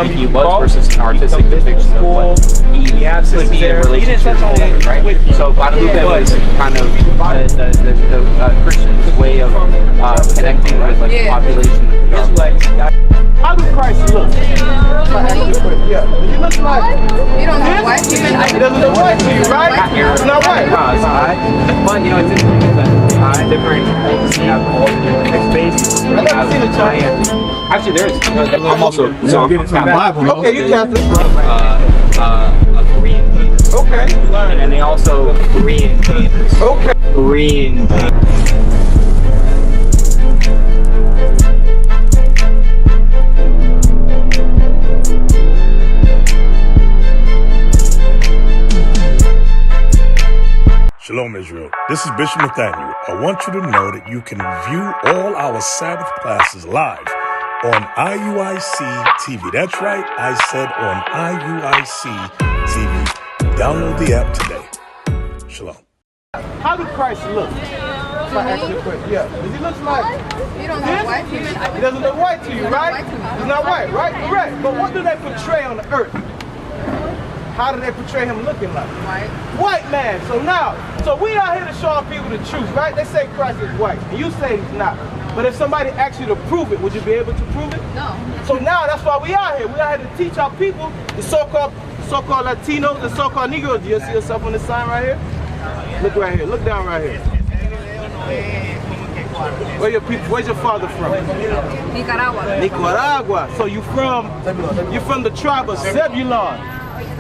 he was versus an artistic depiction of what he would be in relationship to women, right? So Guadalupe was kind of the Christian's way of connecting with like the population of the Israelites. How does Christ look? Yeah. Does he look like? You don't know white people. It doesn't look white to you, right? It's not white. But you know, it's interesting that different cultures have all different spaces. I've never seen a giant. Actually, there's. I'm also Bible. Okay, you Catholic. A Korean Jesus. Okay. And they also Korean Jesus. Okay. Korean Jesus. Shalom, Israel. This is Bishop Nathaniel. I want you to know that you can view all our Sabbath classes live on IUIC TV. That's right, I said on IUIC TV. Download the app today. Shalom. How does Christ look? Yeah. Does he look like? You don't know white people. He doesn't look white to you, right? He's not white, right? Correct. But what do they portray on the earth? How do they portray him looking like? White. White man. So we are here to show people the truth, right? They say Christ is white, and you say he's not. But if somebody asks you to prove it, would you be able to prove it? No. So now that's why we are here. We are here to teach our people, the so-called Latinos, the so-called Negroes. Do you see yourself on this sign right here? Look right here. Look down right here. Where's your father from? Nicaragua. Nicaragua. So you're from the tribe of Zebulon,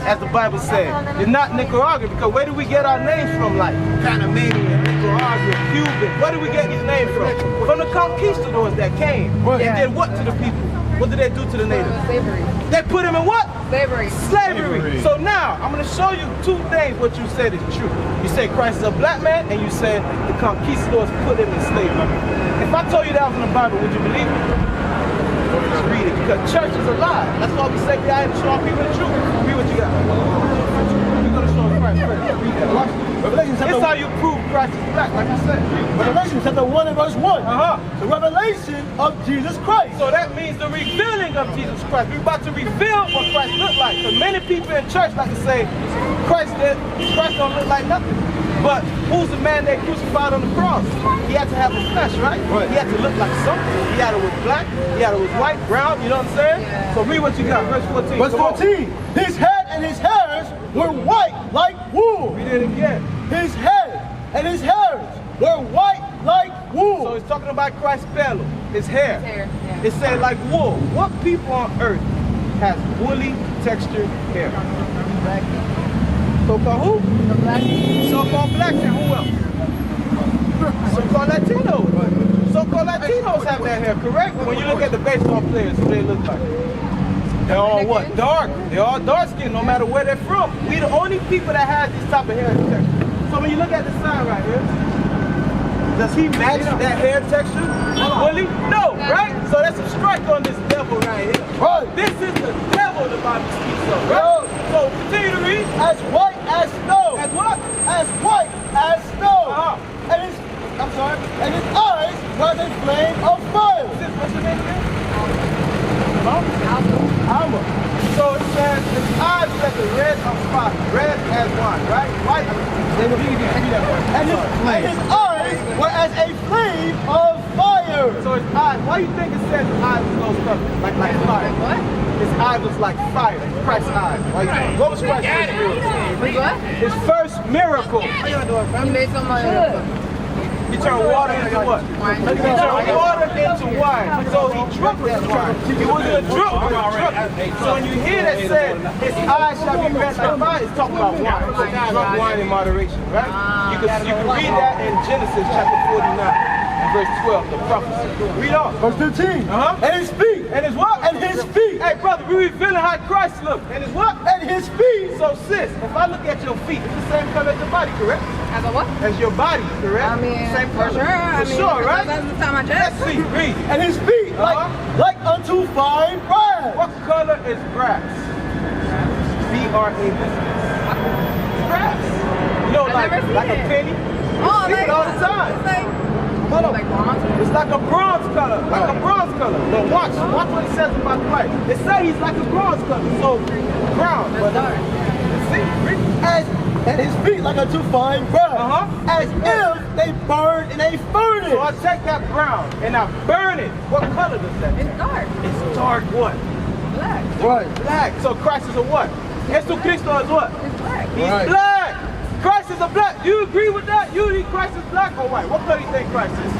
as the Bible said. You're not Nicaraguan, because where do we get our names from? Like Panamanian, Nicaraguan, Cuban. Where do we get these names from? From the conquistadors that came. And did what to the people? What did they do to the natives? Slavery. They put them in what? Slavery. Slavery. So now, I'm going to show you two things what you said is true. You say Christ is a black man, and you said the conquistadors put him in slavery. If I told you that was in the Bible, would you believe it? Just read it, because church is a lie. That's why we say we are here to show people the truth. Read what you got. We're going to show Christ first. Read that. Watch this. It's how you prove Christ is black, like I said. Revelation chapter 1 and verse 1. The revelation of Jesus Christ. So that means the revealing of Jesus Christ. We're about to reveal what Christ looked like. Because many people in church like to say, Christ don't look like nothing. But who's the man that crucified on the cross? He had to have the flesh, right? He had to look like something. He had it was black, he had it was white, brown, you know what I'm saying? Yeah. So read what you got, verse 14. Verse 14. His head and his hairs were white like wool. Read it again. His head and his hairs were white like wool. So it's talking about Christ's bellow, his hair. Yeah. It said like wool. What people on earth has woolly textured hair? Black. So-called who? The black. So-called blacks, and who else? So-called Latinos. So-called Latinos have that hair, correct? When you look at the baseball players, who they look like? They're all what? Dark. They're all dark skinned, no matter where they're from. We the only people that have this type of hair texture. So when you look at the sign right here, does he match that hair texture? Willie? No, right? So that's a strike on this devil right here. Right. This is the devil the Bible speaks of, right? So continue to read. As white as snow. As what? As white as snow. And his eyes were the flame of fire. What's your name again? Alma. So it says his eyes were like the red of fire, red as wine, right? White. And his eyes were as a flame of fire. So his eyes, why do you think it says his eyes was those colors? Like fire. What? His eye was like fire. Christ's eyes. What was Christ's first miracle? What? His first miracle. He made so much. He turned water into what? Wine. He turned water into wine. So he drunk that wine. He wasn't a drunk, he was drunk. So when you hear that said, his eyes shall be red like fire, it's talking about wine. So he drunk wine in moderation, right? You can read that in Genesis chapter 49. Verse 12, the prophecy. Read on. Verse 15. And his feet. And his what? And his feet. Hey, brother, we're revealing how Christ looked. And his what? And his feet. So, sis, if I look at your feet, it's the same color as your body, correct? As a what? As your body, correct? I mean, same for color. sure. For sure, right? That's the time I Let's see. Read. And his feet like unto fine brass. What color is brass? B-R-A-S. Brass. You know, like a penny. You see it all the time. Hold on. Like bronze? It's like a bronze color. Like a bronze color. But watch what it says about the light. It says he's like a bronze color. So brown. But see, and his feet like a too fine brown. As if they burn in a furnace. So I take that brown and I burn it. What color does that? It's dark. It's dark what? Black. Right. Black. So Christ is a what? Jesus Cristo is what? It's black. He's black. Christ is a black. You agree with that? You think Christ is black or white? What color do you think Christ is?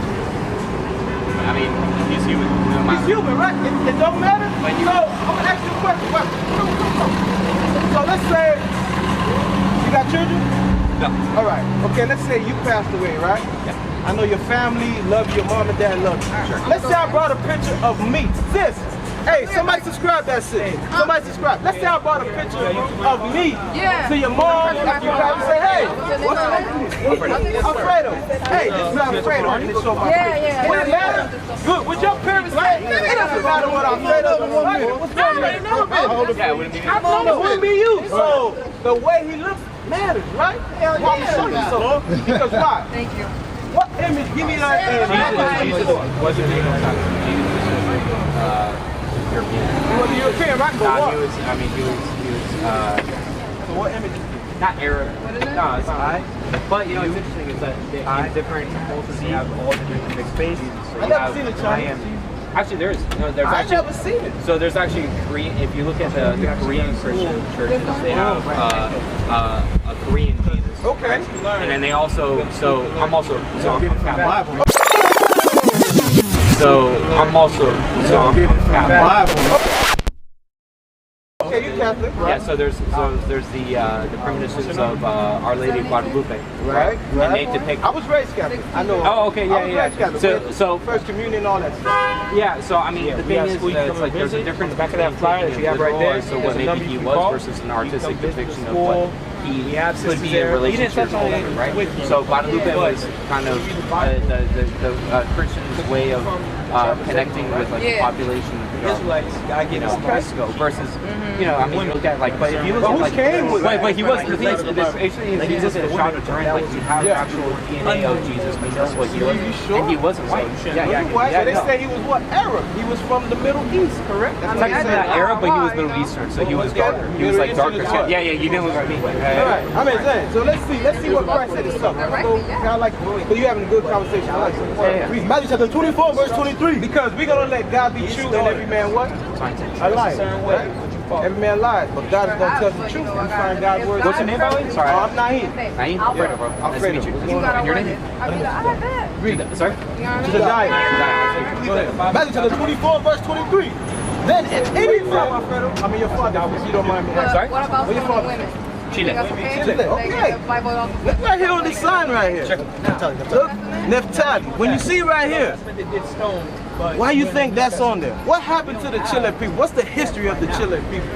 I mean, he's human. He's human, right? It don't matter? So I'm gonna ask you a question. So let's say you got children? No. All right. Okay, let's say you passed away, right? Yeah. I know your family love you, your mom and dad love you. Sure. Let's say I brought a picture of me. Sis. Hey, somebody subscribe that sis. Somebody subscribe. Let's say I brought a picture of me to your mom. After you guys say, hey, what's your name? Alfredo. Hey, this is Alfredo. Yeah. Would it matter? Good. Would your parents say, it doesn't matter what Alfredo looks like. What's your name? Yeah, it wouldn't be It wouldn't be you. So the way he looks matters, right? Why I'm showing you so. Because why? Thank you. What image? Give me that image. Jesus wasn't being European. He was a European, right? But No, what? he was. So what image is he? Not Arab. No, it's not. But you know, what's interesting is that in different cultures you have all different mixed faces. So I've never seen a Chinese. Actually, there's I've actually. never seen it. So there's actually Korean. If you look at the Korean Christian churches, they have a Korean Jesus. Okay. And then they also. So I'm also. So I'm Catholic. So I'm also. So I'm Catholic. Okay, you Catholic, right? Yeah, so there's the premonitions of Our Lady of Guadalupe, right? And they depict. I was raised Catholic. I know. Oh, okay, I was raised yeah. Catholic. So First communion, all that stuff. yeah, so I mean, the thing is that it's like there's a difference back of that flyer that you have right there. So what maybe he was versus an artistic depiction of what he could be in relation to his culture, right? So Guadalupe was kind of the Christian's way of connecting with like the population. Israelites, You know, Mexico versus, you know, I mean, you look at like, but if you look at like, but he was the thing. Actually, if you look at the shot of Turin, like you have actual DNA of Jesus, but that's what he was, and he wasn't white. Yeah. But they say he was what? Arab. He was from the Middle East, correct? That's what they Technically say. not Arab, but he was Middle Eastern, so he was darker. He was like darker. Yeah, you didn't look like me. All right, I'm saying. So let's see what Christ said himself. I like, but you having a good conversation. I like it. Matthew chapter 24, verse 23. Because we're gonna let God be true and every man what? A liar. Right? Every man lies, but God is gonna tell the truth. We find God's word. What's your name, by the way? Sorry. I'm Naheem. Naheem? Alfredo, bro. Nice to meet you. Your name? I had that. Read that. Sorry? It's a diet. Matthew chapter 24, verse 23. Then if any man, I mean your father, if you don't mind me asking. Sorry? What about Where you some from? women? Chile. That's okay? Chile, okay. The Bible also Look right here on this sign right here. Look, Neftali. When you see right here, why you think that's on there? What happened to the Chile people? What's the history of the Chile people?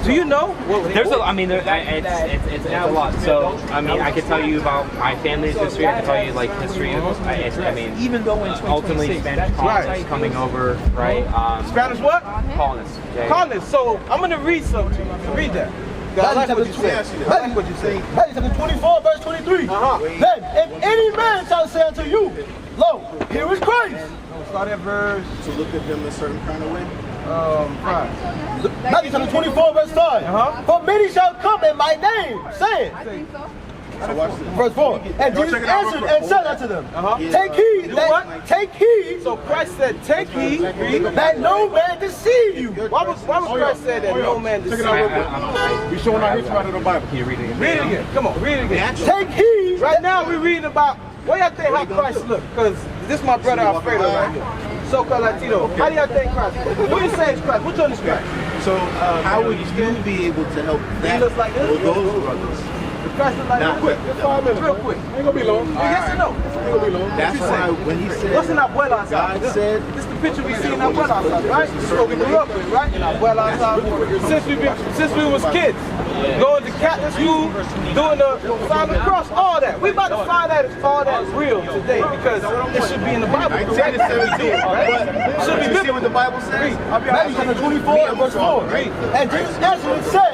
Do you know? There's a, I mean, it's a lot. So, I mean, I could tell you about my family's history. I can tell you like history of, I mean, even though ultimately Spanish colonists coming over, right? Spanish what? Colonists. Yeah. Colonists. So I'm gonna read something to you. Read that. I like what you say. I like what you say. Matthew chapter 24, verse 23. Then if any man shall say unto you, lo, here is Christ. Start at verse. To look at them a certain kind of way. 5. Matthew chapter 24, verse 5. For many shall come in my name, saying. I think so. So watch this. Verse 4. And Jesus check it out answered real quick. and said unto them, Yeah. take heed, Do what? take heed So Christ said, take heed. that no man deceive you. Why was Christ say that no man Check it deceive? out real quick. We showing our history out of the Bible. Can you read it again? Read it again. Come on, read it again. Take heed. Right now we're reading about, what y'all think how Christ look? Because this is my brother Alfredo right here. So-called Latino. How do y'all think Christ? What do you say is Christ? What's on this Christ? So how would you be able to help that looks like this? or those brothers? The Christ look like Now, this? quick, Just 5 minutes. Real quick. Ain't gonna be long. Yes or no? Ain't gonna be long. That's why when he said, What's in our abuela's house? God said, This is the picture we see in our abuela's house, right? This is what we grew up with, right? In our abuela's house. Since we was kids. Going to Catholic school, doing the sign of the cross, all that. We about to find out if all that is real today because it should be in the Bible. I said it 17, Right? but Should be you see what the Bible says? Matthew chapter 24, verse 4. And Jesus answered and said,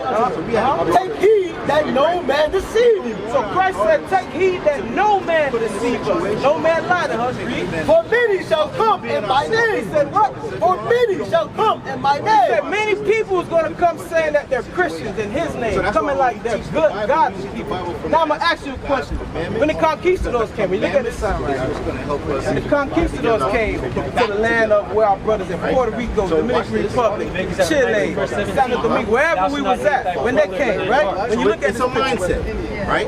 take heed that no man deceive you. So Christ said, take heed that no man deceive us. No man lie to us. Read. For many shall come in my name. He said what? For many shall come in my He said name. many people is going to come saying that they're Christians in his name, coming like they're good, godly people. Now I'm going to ask you a question. When the conquistadors came, you look at this sign right here. The conquistadors came to the land of where our brothers in Puerto Rico, Dominican Republic, Chile, Santo Domingo, wherever we was at, when they came, right? When you look at It's a mindset, right?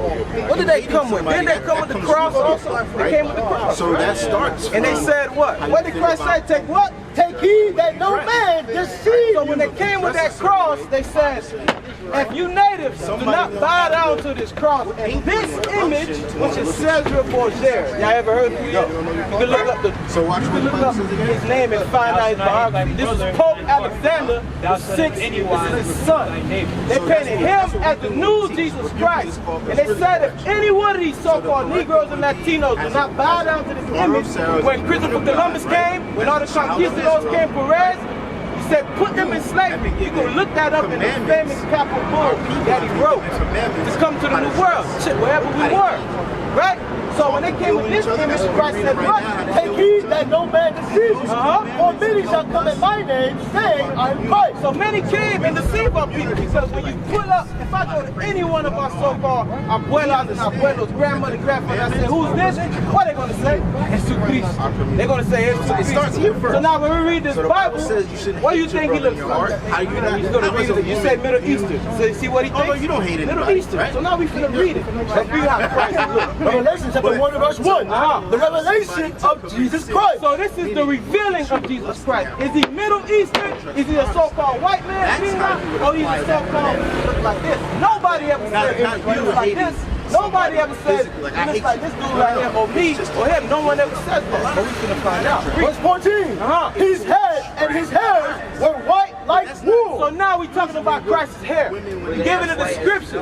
what did they come with? Didn't they come with the cross also? They came with the cross. So that starts And they from- said what? What did Christ say? Take what? Take heed that no man deceive So when they came with that cross, they said, if you natives do not bow down to this cross and this image, which is Cesar Borgia. Y'all ever heard of him? You can look up his name and find out his biography. This is Pope Alexander VI. This is his son. They painted him as the new Jesus Christ. And they said if any one of these so-called Negroes and Latinos do not bow down to this image, when Christopher Columbus came, when all the conquistadors came, Perez, he said, put them in slavery. You can look that up in the famous papal bull that he wrote. Just come to the new world, shit, wherever we were, right? So when they came with this image, Christ said, what? Take heed that no man deceive you. For many shall come in my name, saying, I am Christ. So many came and deceived our people because when you pull up, if I go to any one of our so-called abuelas and abuelos, grandmother, grandfather, I say, who's this? What are they going to say? Jesucristo. They're going to say, it's It starts here first. So now when we read this So the Bible, says you shouldn't what do you hate your think he brother looks in your like? heart. How you not? He's going to read it. You said Middle Eastern. So you see what he thinks? Oh, no, you don't hate Middle anybody, Eastern. right? So now we finna read it. Let's read how Christ looks. Revelation chapter 1 and verse 1. The revelation of Jesus Christ. So this is the revealing of Jesus Christ. Is he Middle Eastern? Is he a so-called white man? Or he's a so-called look like this? Nobody ever said he looks like this. Nobody ever said he looks like this dude right here or me or him. No one ever says that. But we finna find out. Verse 14. His head and his hairs were white like wool. So now we're talking about Christ's hair. We're giving a description.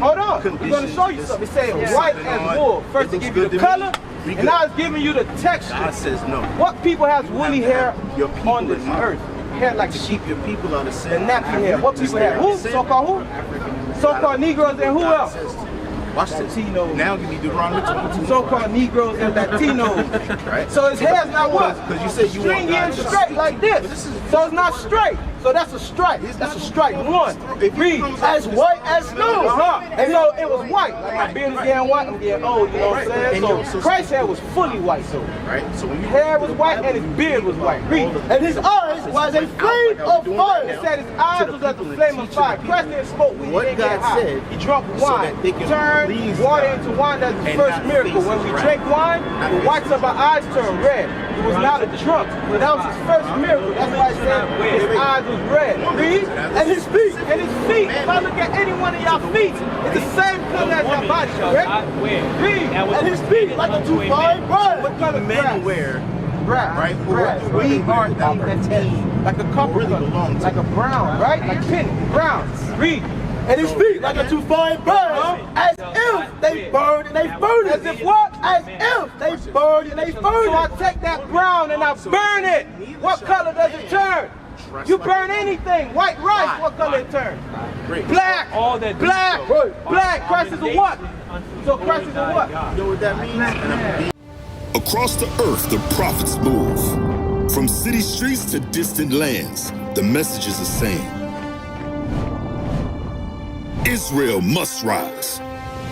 Hold on. We're going to show you something. It's saying white as wool. First to give you the color, and now it's giving you the texture. God says no. What people has woolly hair Your people on this in mind. earth? Hair like sheep. Keep your people out of sin. The nappy hair. What people have? Who? So-called who? So-called Negroes and who else? Watch this. Latinos. Now give me Deuteronomy 22. So-called Negroes and Latinos. Right. So his hair's not what? Because you said you want stringy God and to- straight like this. So it's not straight. So that's a stripe. That's a stripe. One. Read. As white as snow. And so it was white. Like my beard is getting white, I'm getting old, you know what I'm saying? So Christ's hair was fully white, so Right. So when you his hair was white and his beard was white. Read. And his eyes was a flame of It fire. said his eyes was like the flame of fire. Christ didn't smoke weed, he What didn't get God high. said, He drunk so wine. that they can Turned please water God into wine. That's the and first not miracle. face When we around. drink wine, the whites of our eyes turn red. He was not a drunk. But that was his first miracle. That's why it said his eyes was red. Read. And his feet. And his feet, if I look at any one of y'all feet, it's the same color as your body, correct? Read. And his feet like a two-fine bride. What color men grass? wear, Grass. right? Grass. We are Like a copper really color. belong to Like a brown, right? Like penny. Brown. Read. And his feet like a two-fine bride. As if they burned in a furnace. As if what? As if they burned in a So I furnace. take that brown and I burn it. What color does it turn? You burn anything. White rice, what color it turn? Black. All that Black. Black. Christ is a what? So Christ is a what? You know what that means? Across the earth, the prophets move. From city streets to distant lands, the message is the same. Israel must rise.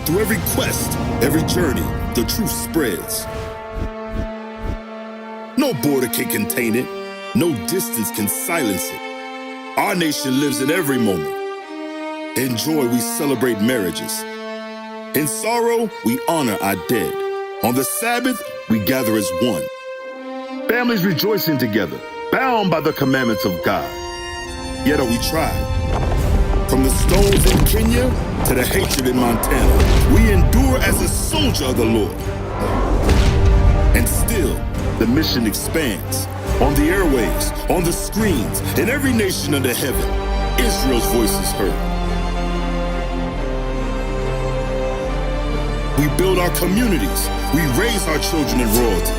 Through every quest, every journey, the truth spreads. No border can contain it. No distance can silence it. Our nation lives in every moment. In joy, we celebrate marriages. In sorrow, we honor our dead. On the Sabbath, we gather as one. Families rejoicing together, bound by the commandments of God. Yet are we tried. From the stones in Kenya to the hatred in Montana, we endure as a soldier of the Lord. And still, the mission expands. On the airwaves, on the screens, in every nation under heaven, Israel's voice is heard. We build our communities. We raise our children in royalty.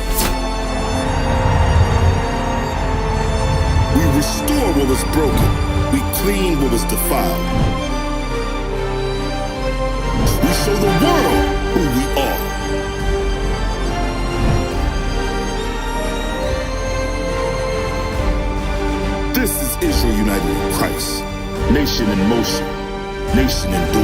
We restore what was broken. We clean what was defiled. show the world who we are. This is Israel united in Christ. Nation in motion. Nation enduring.